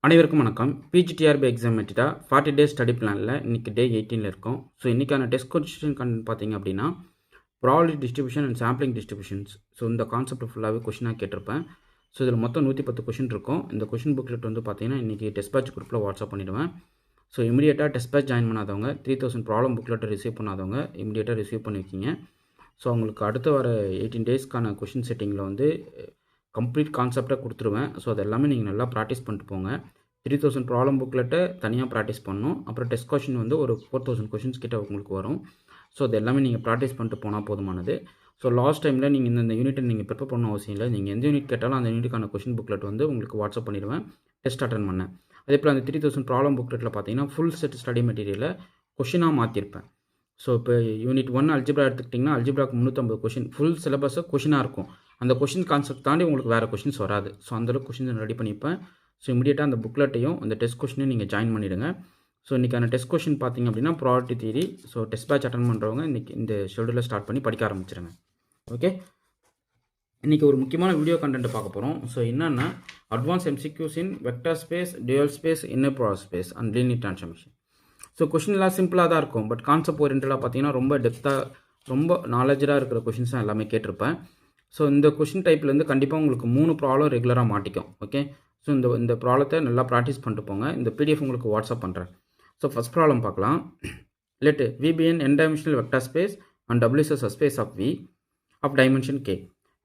அனைவருக்கும் வணக்கம். PGTRB exam மெட்டடா 40 days study பிளானில் இன்றைக்கி டே 18ல் இருக்கோம். ஸோ இன்றைக்கான டெஸ்ட் கொஸ்டின் பார்த்தீங்க அப்படின்னா probability distribution and sampling distributions. So இந்த கான்செப்ட் ஃபுல்லாகவே கொஷினாக கேட்டிருப்பேன். ஸோ இதில் மொத்தம் 110 கொஷின் இருக்கும். இந்த கொஷின் புக்லெட் வந்து பார்த்தீங்கன்னா இன்றைக்கி டெஸ்ட் பேட்ச் குரூப்பில் வாட்ஸ்அப் பண்ணிவிடுவேன். ஸோ இமீடியட்டாக டெஸ்ட் பேட்ச் ஜாயின் பண்ணாதவங்க 3000 ப்ராப்ளம் புக்லெட்டை ரிசீவ் பண்ணாதவங்க இமீடியட்டாக ரிசீவ் பண்ணி வைக்கிங்க. ஸோ அவங்களுக்கு அடுத்து வர 18 டேஸ்க்கான கொஷின் செட்டிங்கில் வந்து கம்ப்ளீட் கான்செப்டாக கொடுத்துருவேன். ஸோ அது எல்லாமே நீங்கள் நல்லா ப்ராக்டிஸ் பண்ணிட்டு போங்க. 3000 ப்ராப்ளம் புக்லெட்டை தனியாக ப்ராக்டிஸ் பண்ணணும். அப்புறம் டெஸ்ட் கொஷின் வந்து ஒரு 4000 கொஷின்ஸ் கிட்ட உங்களுக்கு வரும். ஸோ அது எல்லாமே நீங்கள் ப்ராக்டிஸ் பண்ணிட்டு போனால் போதுமானது. ஸோ லாஸ்ட் டைமில் நீங்கள் இந்த யூனிட்டை நீங்கள் ப்ரிப்பேர் பண்ண அவசியம் இல்லை. நீங்கள் எந்த யூனிட் கேட்டாலும் அந்த யூனிட்டுக்கான கொஷின் புக்லெட் வந்து உங்களுக்கு வாட்ஸ்அப் பண்ணிடுவேன். டெஸ்ட் அட்டன் பண்ணேன். அதே போல் அந்த 3000 ப்ராப்ளம் புக்லெட்டில் பார்த்தீங்கன்னா ஃபுல் செட் ஸ்டடி மெட்டீரியலை கொஷினாக மாற்றிருப்பேன். ஸோ இப்போ யூனிட் 1 அல்ஜிப்ரா எடுத்துக்கிட்டிங்கன்னா அல்ஜிப்ராக்கு 350 கொஷின் ஃபுல் சிலபஸை கொஷினாக இருக்கும். அந்த கொஷின் கான்செப்ட் தாண்டி உங்களுக்கு வேறு கொஷின்ஸ் வராது. ஸோ அந்தளவுக்கு கொஷின் ரெடி பண்ணிப்பேன். ஸோ இமீடியட்டாக அந்த புக்லெட்டையும் அந்த டெஸ்ட் கொஷினையும் நீங்கள் ஜாயின் பண்ணிவிடுங்க. ஸோ இன்றைக்கான டெஸ்ட் கொஷின் பார்த்திங்க அப்படின்னா probability theory. So test batch attend பண்ணுறவங்க இன்றைக்கி இந்த ஷெடியூலில் ஸ்டார்ட் பண்ணி படிக்க ஆரம்பிச்சிருங்க. ஓகே, இன்றைக்கி ஒரு முக்கியமான வீடியோ கண்டென்ட் பார்க்க போகிறோம். ஸோ என்னென்னா advance MCQs in vector space, dual space, inner product space and linear transformation. So கொஷின்லாம் சிம்பிளாக தான் இருக்கும். பட் கான்செப்ட் ஓரியன்டாக பார்த்தீங்கன்னா ரொம்ப டெப்த்தாக ரொம்ப நாலேஜாக இருக்கிற கொஷின்ஸ் தான் எல்லாமே கேட்டிருப்பேன். ஸோ இந்த கொஷின் டைப்லேருந்து கண்டிப்பாக உங்களுக்கு 3 ப்ராப்ளம் ரெகுலராக மாட்டிக்கும். ஓகே, ஸோ இந்த ப்ராப்ளத்தை நல்லா ப்ராக்டிஸ் பண்ணிட்டு போங்க. இந்த பிடிஎஃப் உங்களுக்கு வாட்ஸ்அப் பண்ணுறேன். ஸோ ஃபஸ்ட் ப்ராப்ளம் பார்க்கலாம். Let V be an n-dimensional vector space and W is a subspace of V of dimension k.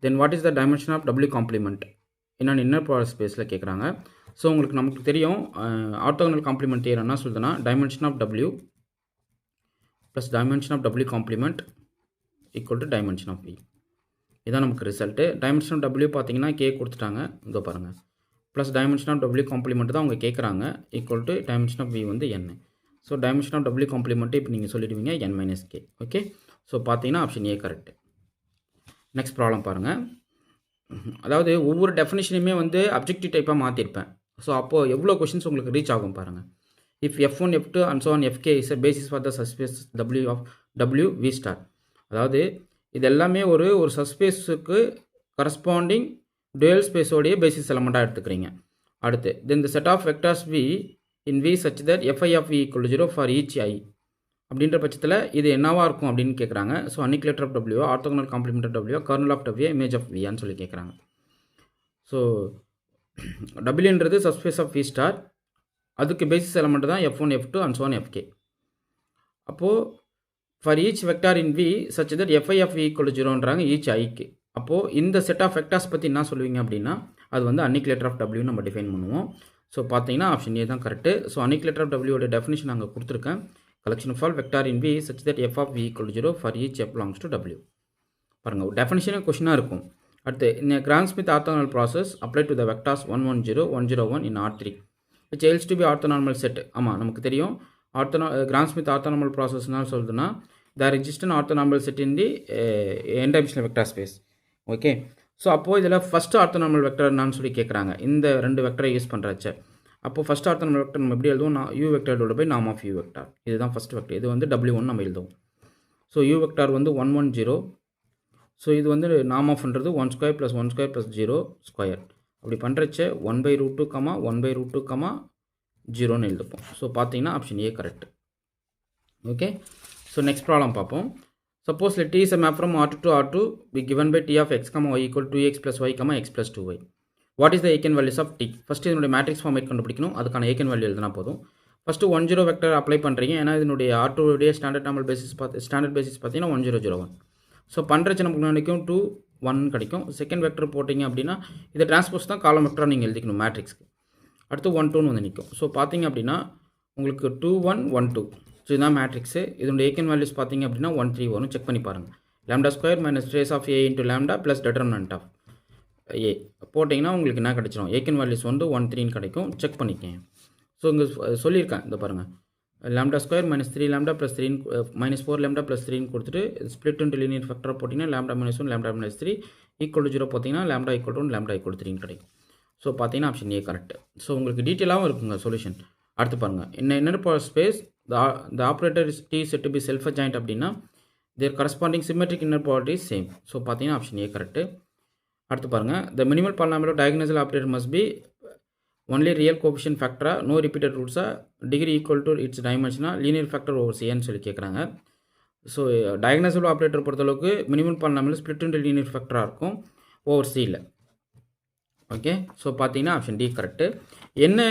Then what is the dimension of W complement in an inner product spaceல கேட்குறாங்க. So உங்களுக்கு நமக்கு தெரியும் orthogonal complement theorem என்ன சொல்லுதுன்னா dimension of W plus dimension of W complement equal to dimension of V. இதான் நமக்கு result. Dimension of W பார்த்தீங்கன்னா K கொடுத்துட்டாங்க. இதோ பாருங்கள். Plus dimension of W complement தான் அவங்க கேட்குறாங்க. Equal to dimension of V வந்து n. So dimension of W complement இப்போ நீங்கள் சொல்லிடுவீங்க n minus K. Okay, so பார்த்தீங்கன்னா option A correct. Next problem பாருங்கள். அதாவது ஒவ்வொரு டெஃபினேஷனையுமே வந்து அப்ஜெக்டிவ் டைப்பாக மாற்றிருப்பேன். ஸோ அப்போது எவ்வளோ கொஷின்ஸ் உங்களுக்கு ரீச் ஆகும் பாருங்கள். If F1 F2 and so on Fk is a basis for the subspace W of W V star. அதாவது இது எல்லாமே ஒரு சப்ஸ்பேஸுக்கு கரஸ்பாண்டிங் டுயல் ஸ்பேஸோடைய பேசிஸ் எலமெண்ட்டாக எடுத்துக்கிறீங்க. அடுத்து then the set of vectors V in V such that Fi of V equal to 0 for each I அப்படின்ற பட்சத்தில் இது என்னவாக இருக்கும் அப்படின்னு கேட்குறாங்க. So annihilator of W, orthogonal complement of W, kernel of W, image of Vன்னு சொல்லி கேட்குறாங்க. ஸோ Wன்றது சப்ஸ்பேஸ் ஆஃப் V ஸ்டார், அதுக்கு பேசிஸ் எலமெண்ட் தான் F1 F2 and so on Fk. அப்போது for each vector in V such that Fi of V equal to 0ன்றாங்க each ஐக்கு. அப்போது இந்த செட் ஆஃப் வெக்டார்ஸ் பற்றி என்ன சொல்லுவீங்க அப்படின்னா அது வந்து அனிகுலேட்டர் ஆஃப் W நம்ம டிஃபைன் பண்ணுவோம். ஸோ பார்த்தீங்கன்னா ஆப்ஷன் ஏ தான் correct. So annihilator of W definition அங்கே கொடுத்துருக்கேன். Collection of all vector in V such that F of V equal to 0 for each F belongs to W. பாருங்கள், டெஃபினிஷனே கொஷினாக இருக்கும். அடுத்து இந்த Gram Schmidt orthonormal process apply to the vectors 110 101 in R3 which else to be orthonormal set. ஆமாம், நமக்கு தெரியும் Gram Schmidt orthonormal ப்ராசஸ்னால் சொல்லுதுன்னா there exist an orthonormal set in the n-dimensional vector space. Okay, so அப்போது இதில் ஃபஸ்ட்டு ஆர்த்தோனார்மல் வெக்டர் என்னான்னு சொல்லி கேட்குறாங்க. இந்த 2 வெக்டரை யூஸ் பண்ணுறச்ச அப்போது ஃபஸ்ட் ஆர்த்தோனார்மல் வெக்டர் நம்ம எப்படி எழுதுவோம்? U vector divide by norm of U vector. இதுதான் ஃபஸ்ட் வெக்டர். இது வந்து W1 நம்ம எழுதுவோம். ஸோ U வெக்டார் வந்து 110. ஸோ இது வந்து நார்ம் ஆஃப்ன்றது 1 square plus 1 square plus 0 square. அப்படி பண்ணுறச்ச 1/√2, 1/√2, 0ன்னு எழுதுப்போம். ஸோ பார்த்தீங்கன்னா option A correct. Okay, so next problem பார்ப்போம். Suppose let T is a map from R2 to R2 be given by T of x, y equal to 2x plus y, x plus 2y. What is the eigen values of T? First இதனுடைய matrix format கண்டுபிடிக்கணும். அதுக்கான eigen value எழுதுனா போதும். First 10 vector apply பண்ணுறீங்க. ஏன்னா இதனுடைய R2 உடைய standard normal basis பார்த்தீங்கன்னா 1001. ஸோ பண்ணுறச்சு நமக்கு நினைக்கும் 2 1 கிடைக்கும். செகண்ட் வெக்டர் போட்டிங்க அப்படின்னா இதை டிரான்ஸ்போஸ் தான் காலம் வெக்டராக நீங்கள் எழுதிக்கணும் மேட்ரிக்ஸ்க்கு. அடுத்து 1 2ன்னு வந்து நிற்கும். ஸோ பார்த்தீங்க அப்படின்னா உங்களுக்கு 2 1 1 2. ஸோ இதுதான் மேட்ரிக்ஸு. இதனுடைய ஏக்கன் வேல்யூஸ் பார்த்தீங்க அப்படின்னா 1 3 வரும். செக் பண்ணி பாருங்கள். Lambda square minus trace of A into lambda plus determinant of A போட்டிங்கன்னா உங்களுக்கு என்ன கிடைச்சிடும்? ஏக்கன் வேல்யூஸ் வந்து 1 3ன்னு கிடைக்கும். செக் பண்ணிக்கங்க. ஸோ இங்கே சொல்லியிருக்கேன், இந்த பாருங்கள். Lambda square minus 3 lambda plus 3 minus 4 lambda plus 3ன்னு கொடுத்துட்டு ஸ்ப்ளிட் இன்ட்டு லீனியர் ஃபேக்டராக போட்டிங்கன்னா lambda minus 1 lambda minus 3 equal to 0 பார்த்தீங்கன்னா lambda equal to 1 lambda equal to 3ன்னு கிடைக்கும். ஸோ பார்த்தீங்கன்னா ஆப்ஷன் ஏ கரெக்ட். ஸோ உங்களுக்கு டீட்டெயிலாகவும் இருக்குங்க சொல்யூஷன். அடுத்து பாருங்கள். Inner product space the operator is T set to be self adjoint அப்படின்னா their corresponding symmetric inner product is same. So பார்த்தீங்கன்னா option A correct. அடுத்து பாருங்கள். the minimal polynomial diagonal operator must be only real coefficient ஃபேக்டரா, no repeated ரூட்ஸா, degree equal to its டைமென்ஷனா, linear factor over சின்னு சொல்லி கேட்குறாங்க. ஸோ டயகனசபிள் ஆப்ரேட்டர் பொறுத்தளவுக்கு minimum polynomial split into linear ஃபேக்டராக இருக்கும் ஓவர் சியில். ஓகே, ஸோ பார்த்தீங்கன்னா ஆப்ஷன் டி கரெக்டு. என்ன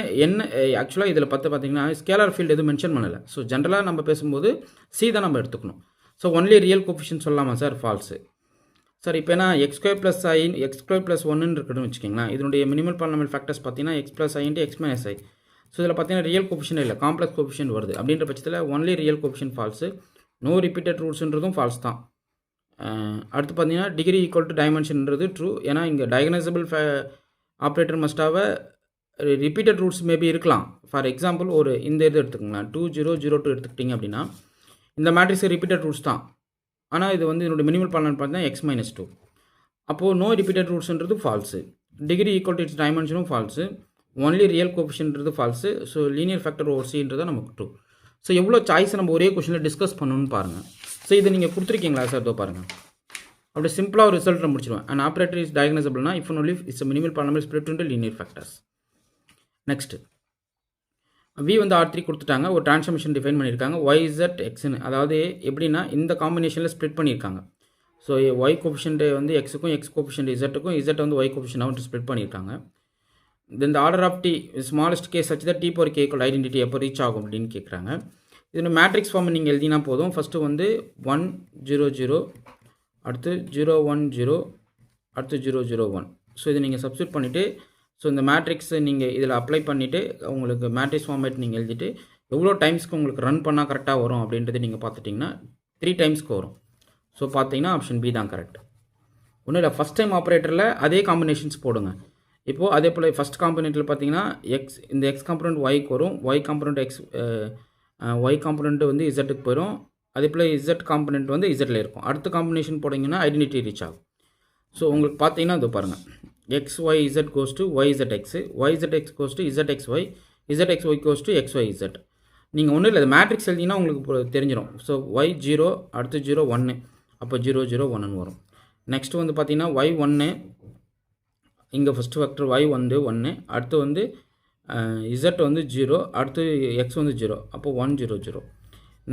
ஆக்சுவலாக இதில் பார்த்தீங்கன்னா ஸ்கேலார் ஃபீல்டு எதுவும் மென்ஷன் பண்ணலை. ஸோ ஜென்ரலாக நம்ம பேசும்போது சி தான் நம்ம எடுத்துக்கணும். ஸோ ஒன்லி ரியல் கோஎஃபிஷியன்ட் சொல்லலாமா சார்? ஃபால்ஸு. சார் இப்போ என்ன x² + i x² + 1 இருக்குன்னு வச்சுக்கிங்களேன். இதனுடைய மினிமல் பாலினாமியல் ஃபேக்டர்ஸ் பார்த்தீங்கன்னா x + i × x - i. So இதில் பார்த்தீங்கன்னா ரியல் கோஎஃபிஷியன்ட் இல்லை, காம்ப்ளெக்ஸ் கோஎஃபிஷியன்ட் வருது. அப்படின்ற பட்சத்தில் only real coefficient false, no repeated ரூட்ஸ்ன்றதும் ஃபால்ஸ் தான். அடுத்து பார்த்தீங்கன்னா டிகிரி ஈக்குவல் டு டைமென்ஷன்ன்றது ட்ரூ. ஏன்னா இங்கே டயகனசபிள் ஆப்ரேட்டர் மஸ்டாக ரிப்பீட்டட் ரூட்ஸ் மேபி இருக்கலாம். ஃபார் எக்ஸாம்பிள் ஒரு இந்த இது எடுத்துக்கோங்களேன், 2 0 0 2 எடுத்துக்கிட்டிங்க அப்படின்னா இந்த மேட்ரிக்ஸ் ரிப்பீட்டட் ரூட்ஸ் தான். ஆனால் இது வந்து இதனுடைய மினிமல் பாலினாமியல் பார்த்தீங்கன்னா x - 2. அப்போது நோ ரிப்பீட்டட் ரூட்ஸ்ன்றது false. Degree equal to its டைமென்ஷனும் ஃபால்ஸு. ஒன்லி ரியல் கோஎஃபிஷியன்ட்ன்றது false. So linear factor over சின்றது நமக்கு ட்ரூ. ஸோ எவ்வளோ சாய்ஸை நம்ம ஒரே கொஷனில் டிஸ்கஸ் பண்ணணும்னு பாருங்கள். ஸோ இதை நீங்கள் கொடுத்துருக்கீங்களா சார்? இதோ பாருங்கள், அப்படி சிம்பிளாக ஒரு ரிசல்ட் நான் முடிச்சிடுவேன். அண்ட் ஆப்ரேட்டர் இஸ் டயகனசபிள்னா if only its minimal polynomial split into linear factors. Next V வந்து R3 கொடுத்துட்டாங்க, ஒரு டிரான்ஸ்ஃபார்மேஷன் டிஃபைன் பண்ணியிருக்காங்க YZ Xன்னு. அதாவது எப்படின்னா இந்த காம்பினேஷனில் ஸ்ப்ளிட் பண்ணியிருக்காங்க. ஸோ Y கோஎஃபிஷியன்ட் வந்து Xக்கும் X கோஎஃபிஷியன்ட் Zக்கும் Z வந்து Y கோஎஃபிஷியன்ட் ஸ்ப்ளிட் பண்ணியிருக்காங்க. Then the order of T smallest case such that T power K equal identity எப்போ ரீச் ஆகும் அப்படின்னு கேட்குறாங்க. இது மேட்ரிக்ஸ் ஃபார்ம் நீங்கள் எழுதினா போதும். ஃபஸ்ட்டு வந்து 1 0 0, அடுத்து 0 1 0, அடுத்து 0 0 1. ஸோ இதை நீங்கள் சப்ஸ்டியூட் பண்ணிவிட்டு ஸோ இந்த மேட்ரிக்ஸை நீங்கள் இதில் அப்ளை பண்ணிவிட்டு உங்களுக்கு மேட்ரிக்ஸ் ஃபார்மேட் நீங்கள் எழுதிட்டு எவ்வளோ டைம்ஸ்க்கு உங்களுக்கு ரன் பண்ணால் கரெக்டாக வரும் அப்படின்றது நீங்கள் பார்த்துட்டிங்கன்னா 3 டைம்ஸ்க்கு வரும். ஸோ பார்த்தீங்கன்னா ஆப்ஷன் பி தான் கரெக்ட். ஒன்றும் இல்லை, ஃபஸ்ட் டைம் ஆப்ரேட்டரில் அதே காம்பினேஷன்ஸ் போடுங்க. இப்போது அதே போல் ஃபஸ்ட் காம்பனெண்ட்டில் பார்த்தீங்கன்னா இந்த எக்ஸ் காம்பனண்ட் ஒய்க்கு வரும், ஒய் காம்பனண்ட் வந்து இசட்டுக்கு போயிடும். அதே போல் இசட் காம்பனண்ட் வந்து இசட்டில் இருக்கும். அடுத்த காம்பினேஷன் போட்டிங்கன்னா ஐடென்டிட்டி ரீச் ஆகும். ஸோ உங்களுக்கு பார்த்தீங்கன்னா இது பாருங்கள், XYZ goes to YZX, YZX goes to ZXY, ZXY goes to XYZ. நீங்கள் ஒன்றும் இல்லை, மேட்ரிக்ஸ் எழுதினா உங்களுக்கு தெரிஞ்சிடும். ஸோ Y0 அடுத்து 0 1, அப்போ 0 0 1ன்னு வரும். நெக்ஸ்ட் வந்து பார்த்தீங்கன்னா Y1, இங்கே ஃபஸ்ட்டு ஃபேக்டர் Y வந்து 1, அடுத்து வந்து Z வந்து 0, அடுத்து X வந்து 0, அப்போ 1 0 0.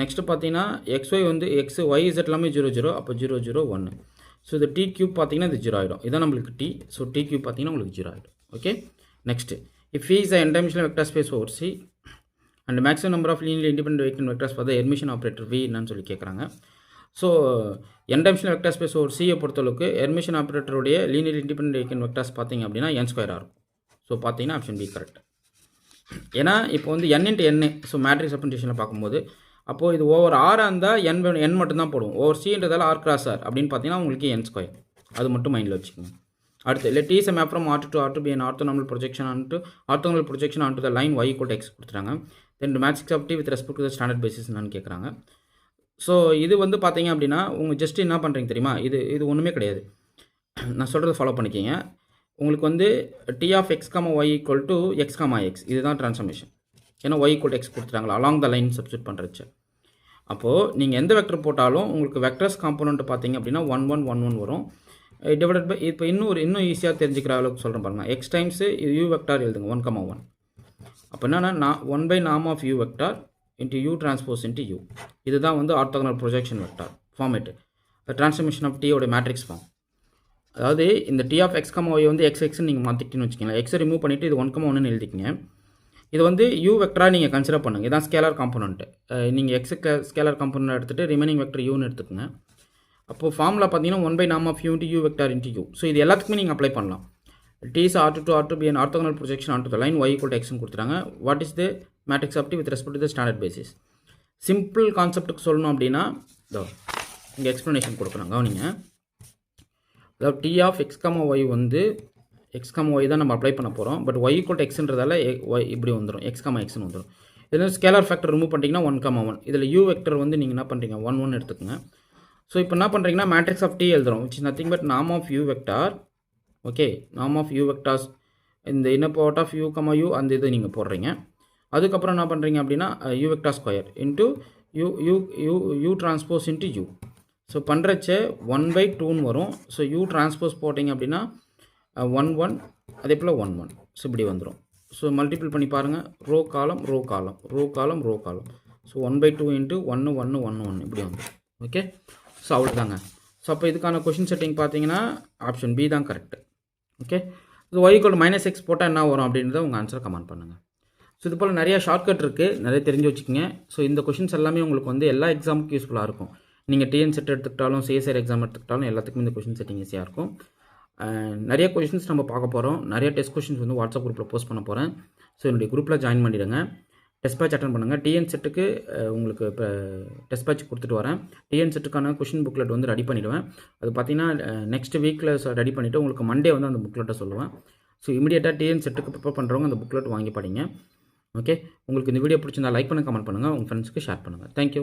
நெக்ஸ்ட்டு பார்த்தீங்கன்னா XY வந்து YZ எல்லாமே 0 0, அப்போ 0 0 1. ஸோ இந்த T கியூப் பார்த்தீங்கன்னா இது 0 ஆகிடும். இதான் நம்மளுக்கு T. ஸோ T கியூப் பார்த்தீங்கன்னா உங்களுக்கு 0 ஆகிடும். Okay, next if E is a n-dimensional vector space over C and maximum number of linearly independent eigenvectors vectors for the Hermitian operator V என்னன்னு சொல்லி கேட்குறாங்க. So n-dimensional vector space over C பொறுத்தளவுக்கு Hermitian ஆப்ரேட்டருடைய linearly independent eigenvectors vectors பார்த்தீங்க அப்படின்னா n² இருக்கும். So பார்த்தீங்கன்னா option B correct. ஏன்னா இப்போ வந்து n × n, ஸோ மேட்ரிக்ஸ் ரெப்ரசன்டேஷனில் பார்க்கும்போது அப்போது இது ஓவர் ஆராக இருந்தால் n மட்டும்தான் போடுவோம். ஓவர் சின்றதால் R × R அப்படின்னு பார்த்தீங்கன்னா உங்களுக்கு n². அது மட்டும் மைண்டில் வச்சுக்கோங்க. அடுத்து let is a map from R to R to be an orthogonal projection onto the line y = x கொடுத்துட்டாங்க. Then matrix of T with respect to the standard basis என்னன்னு கேட்குறாங்க. ஸோ இது வந்து பார்த்தீங்க அப்படின்னா உங்கள் ஜஸ்ட் என்ன பண்ணுறீங்க தெரியுமா, இது ஒன்றுமே கிடையாது. நான் சொல்கிறத ஃபாலோ பண்ணிக்கிங்க. உங்களுக்கு வந்து T of x, y = x, x இதுதான் ட்ரான்ஸ்ஃபார்மேஷன். ஏன்னா y = x கொடுத்துட்டாங்களா அலாங் த லைன் சப்ஸ்டியூட் பண்ணுறச்சு. அப்போது நீங்கள் எந்த வெக்டர் போட்டாலும் உங்களுக்கு வெக்டர்ஸ் காம்போனன்ட் பார்த்தீங்க அப்படின்னா 1 1 1 1 வரும். டிவைடட் பை இப்போ இன்னும் ஈஸியாக தெரிஞ்சுக்கிற அளவுக்கு சொல்கிறேன் பாருங்கள். x டைம்ஸு u வெக்டார் எழுதுங்க 1 1. அப்போ என்னன்னா 1/norm of u vector into u transpose into u. இதுதான் வந்து orthogonal projection vector format. Transformation of T matrix form. அதாவது இந்த T of x, y வந்து xன்னு நீங்கள் மாற்றிக்கிட்டுன்னு வச்சுக்கோங்களேன். எக்ஸை ரிமூவ் பண்ணிவிட்டு இது 1 1ன்னு எழுதிக்கிங்க. இது வந்து u வெக்டராக நீங்கள் கன்சிடர் பண்ணுங்கள். இதான் ஸ்கேலார் காம்போனன்ட்டு. நீங்கள் எக்ஸுக்கு ஸ்கேலார் காம்போனன்ட் எடுத்துகிட்டு ரிமைனிங் வெக்டர் யூன்னு எடுத்துக்கோங்க. அப்போது ஃபார்முலா பார்த்தீங்கன்னா 1/norm of u into u vector into u. So இது எல்லாத்துக்குமே நீங்கள் அப்ளை பண்ணலாம். T is R to R to be an orthogonal projection onto the line y = x ன்னு கொடுத்துட்டாங்க. What is the matrix of T with respect to the standard basis? Simple கான்செப்ட்டுக்கு சொல்லணும் அப்படின்னா இங்கே எக்ஸ்ப்ளனேஷன் கொடுக்குறாங்க கவனிங்க. அதாவது T of x, y வந்து x, y தான் நம்ம அப்ளை பண்ண போகிறோம். பட் y = xன்றதால y இப்படி வந்துடும், x, xன்னு வந்துடும். இதில் ஸ்கேலார் ஃபேக்டர் ரிமூவ் பண்ணிட்டீங்கன்னா 1 1. இதில் u வெக்டர் வந்து நீங்கள் என்ன பண்ணுறீங்க 1 1 எடுத்துக்கோங்க. ஸோ இப்போ என்ன பண்ணுறீங்கன்னா மேட்ரிக்ஸ் ஆஃப் T எழுதுகிறோம், which is nothing but norm of u vector. Okay, norm of u vectors இந்த inner part of u, u அந்த இது நீங்கள் போடுறீங்க. அதுக்கப்புறம் என்ன பண்ணுறீங்க அப்படின்னா u vector square into u transpose into u. So பண்ணுறச்ச 1/2ன்னு வரும். ஸோ u டிரான்ஸ்போஸ் போட்டிங்க அப்படின்னா 1 1, அதே போல் 1 1. ஸோ இப்படி வந்துடும். ஸோ மல்டிபிள் பண்ணி பாருங்கள். ரோ காலம் ரோ காலம் ரோ காலம் ரோ காலம். ஸோ 1/2 இன்ட்டு 1 1 1 1 இப்படி வந்து ஓகே. ஸோ அவ்வளோதாங்க. ஸோ அப்போ இதுக்கான கொஷின் செட்டிங் பார்த்தீங்கன்னா ஆப்ஷன் பி தான் correct. Okay. So y - x போட்டால் என்ன வரும் அப்படின்றத உங்கள் ஆன்சரை கமெண்ட் பண்ணுங்கள். ஸோ இது போல் நிறையா ஷார்ட்கட் இருக்குது, நிறைய தெரிஞ்சு வச்சுக்கோங்க. ஸோ இந்த கொஷின்ஸ் எல்லாமே உங்களுக்கு வந்து எல்லா எக்ஸாமுக்கும் யூஸ்ஃபுல்லாக இருக்கும். நீங்கள் டிஎன் செட் எடுத்துக்கிட்டாலும் சிஎஸ்ஆர் எக்ஸாம் எடுத்துக்கிட்டாலும் எல்லாத்துக்கும் இந்த கொஷின் செட்டிங் ஈஸியாக இருக்கும். நிறைய கொஷின்ஸ் நம்ம பார்க்க போகிறோம். நிறைய டெஸ்ட் கொஷின்ஸ் வந்து வாட்ஸ்அப் குரூப்பில் போஸ்ட் பண்ண போகிறேன். ஸோ என்னுடைய குரூப்பில் ஜாயின் பண்ணிவிடுங்க. டெஸ்ட் பேட்ச் அட்டன் பண்ணுங்கள். டிஎன் செட்டுக்கு உங்களுக்கு இப்போ டெஸ்ட் பேட்ச் கொடுத்துட்டு வரேன். டிஎன் செட்டுக்கான கொஷின் புக்லெட் வந்து ரெடி பண்ணிவிடுவேன். அது பார்த்தீங்கன்னா நெக்ஸ்ட் வீக்கில் ரெடி பண்ணிவிட்டு உங்களுக்கு மண்டே வந்து அந்த புக்லெட்டை சொல்லுவேன். ஸோ இமீடியட்டாக டிஎன் செட்டுக்கு ப்ரிப்பேர் பண்ணுறவங்க அந்த புக்லெட் வாங்கி படிங்க. ஓகே. உங்களுக்கு இந்த வீடியோ பிடிச்சிருந்தா லைக் பண்ணுங்கள், கமெண்ட் பண்ணுங்கள், உங்கள் ஃப்ரெண்ட்ஸ்க்கு ஷேர் பண்ணுங்கள். தேங்க்யூ.